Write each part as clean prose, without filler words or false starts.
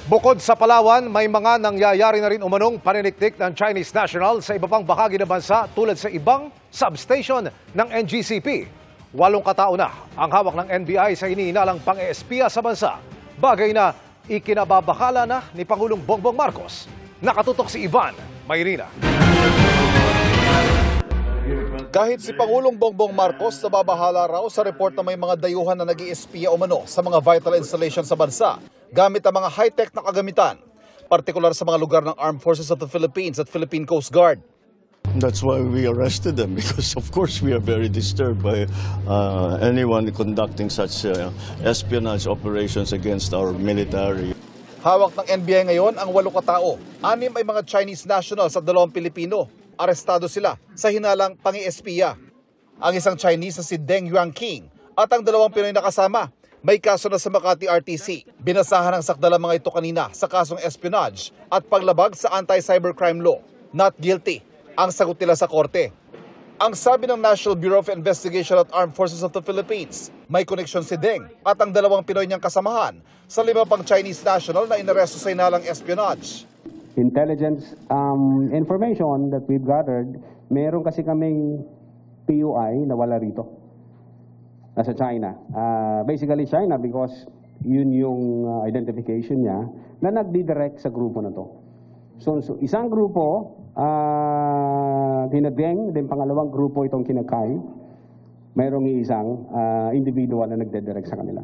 Bukod sa Palawan, may mga nangyayari na rin umanong paniniktik ng Chinese national sa iba pang bahagi ng bansa tulad sa ibang substation ng NGCP. 8 katao na ang hawak ng NBI sa iniinalang pang-espiya sa bansa. Bagay na ikinababakala na ni Pangulong Bongbong Marcos. Nakatutok si Ivan Mayrina. Kahit si Pangulong Bongbong Marcos nababahala raw sa report na may mga dayuhan na nag-iispiya umano sa mga vital installations sa bansa gamit ang mga high-tech na kagamitan, partikular sa mga lugar ng Armed Forces of the Philippines at Philippine Coast Guard. That's why we arrested them, because of course we are very disturbed by anyone conducting such espionage operations against our military. Hawak ng NBI ngayon ang 8 katao. 6 ay mga Chinese nationals at 2 Pilipino. Arestado sila sa hinalang pang-espiya. Ang isang Chinese na si Deng Yuanqing at ang 2 Pinoy na kasama may kaso na sa Makati RTC. Binasahan ng sakdala mga ito kanina sa kasong espionage at paglabag sa anti-cybercrime law. Not guilty ang sagot nila sa korte. Ang sabi ng National Bureau of Investigation at Armed Forces of the Philippines, may koneksyon si Deng at ang 2 Pinoy niyang kasamahan sa 5 pang Chinese national na inaresto sa hinalang espionage. Intelligence information that we've gathered, meron kasi kaming PUI na wala rito. Nasa China. Basically China because yun yung identification niya na nagdidirect sa grupo na to. So isang grupo, kinadeng, din pangalawang grupo itong kinakay, mayroong isang individual na nagdidirect sa kanila.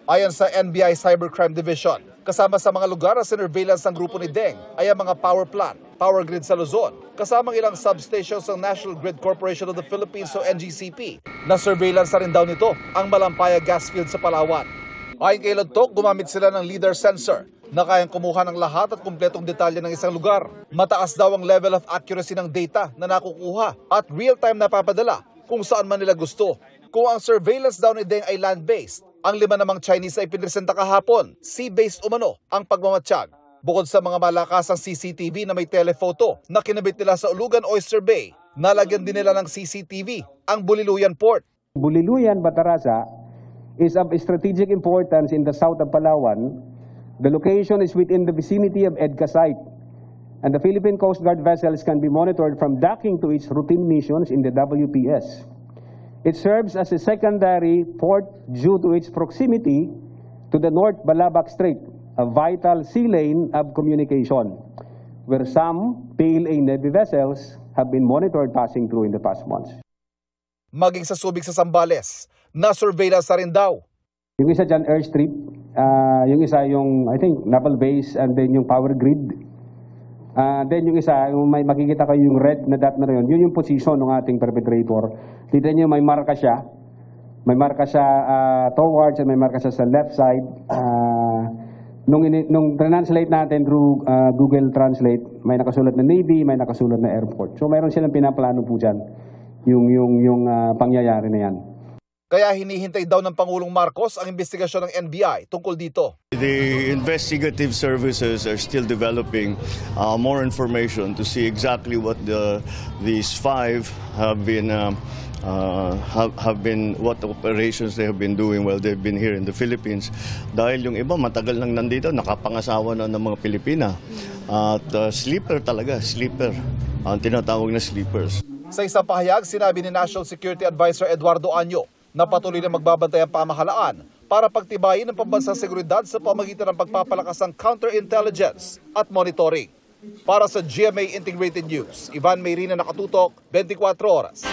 Ayon sa NBI Cybercrime Division, kasama sa mga lugar na sinurveillance ng grupo ni Deng ay ang mga power plant, power grid sa Luzon, kasamang ilang substations ng National Grid Corporation of the Philippines o NGCP. Na-surveillance na rin daw nito ang Malampaya gas field sa Palawan. Ayon kay Lodtok, gumamit sila ng LIDAR sensor na kayang kumuha ng lahat at kumpletong detalye ng isang lugar. Mataas daw ang level of accuracy ng data na nakukuha at real-time na papadala kung saan man nila gusto. Kung ang surveillance daw ni Deng ay land-based, ang 5 namang Chinese ay pinresenta kahapon, sea-based umano ang pagmamatsyag. Bukod sa mga malakasang CCTV na may telephoto na kinabit nila sa Ulugan Oyster Bay, nalagyan din nila ng CCTV ang Buliluyan Port. Buliluyan, Batarasa is of strategic importance in the south of Palawan. The location is within the vicinity of EDCA site, and the Philippine Coast Guard vessels can be monitored from docking to its routine missions in the WPS. It serves as a secondary port due to its proximity to the North Balabac Strait, a vital sea lane of communication, where some PLA Navy vessels have been monitored passing through in the past months. Maging sa Subic sa Zambales, na-surveillance na rin daw. Yung isa dyan, airstrip, yung isa yung, I think, naval base, and then yung power grid. Then yung isa, yung may makikita kayo yung red na dot na yun, yun yung position ng ating perpetrator. Dito nyo may marka siya. May marka siya towards and may marka siya sa left side. Nung translate natin through Google Translate, may nakasulat na Navy, may nakasulat na airport. So mayroon silang pinaplano po dyan yung pangyayari na yan. Kaya hinihintay daw ng Pangulong Marcos ang investigasyon ng NBI tungkol dito. The investigative services are still developing more information to see exactly what these 5 have been what operations they have been doing while they've been here in the Philippines. Dahil yung iba matagal nang nandito, nakapangasawa na ng mga Pilipina. At sleeper talaga, sleeper. Ang tinatawag na sleepers. Sa isang pahayag, sinabi ni National Security Advisor Eduardo Anyo na patuloy na magbabantay ang pamahalaan para pagtibayin ang pambansang seguridad sa pamagitan ng pagpapalakas ng counterintelligence at monitoring. Para sa GMA Integrated News, Ivan Mayrina, nakatutok, 24 oras.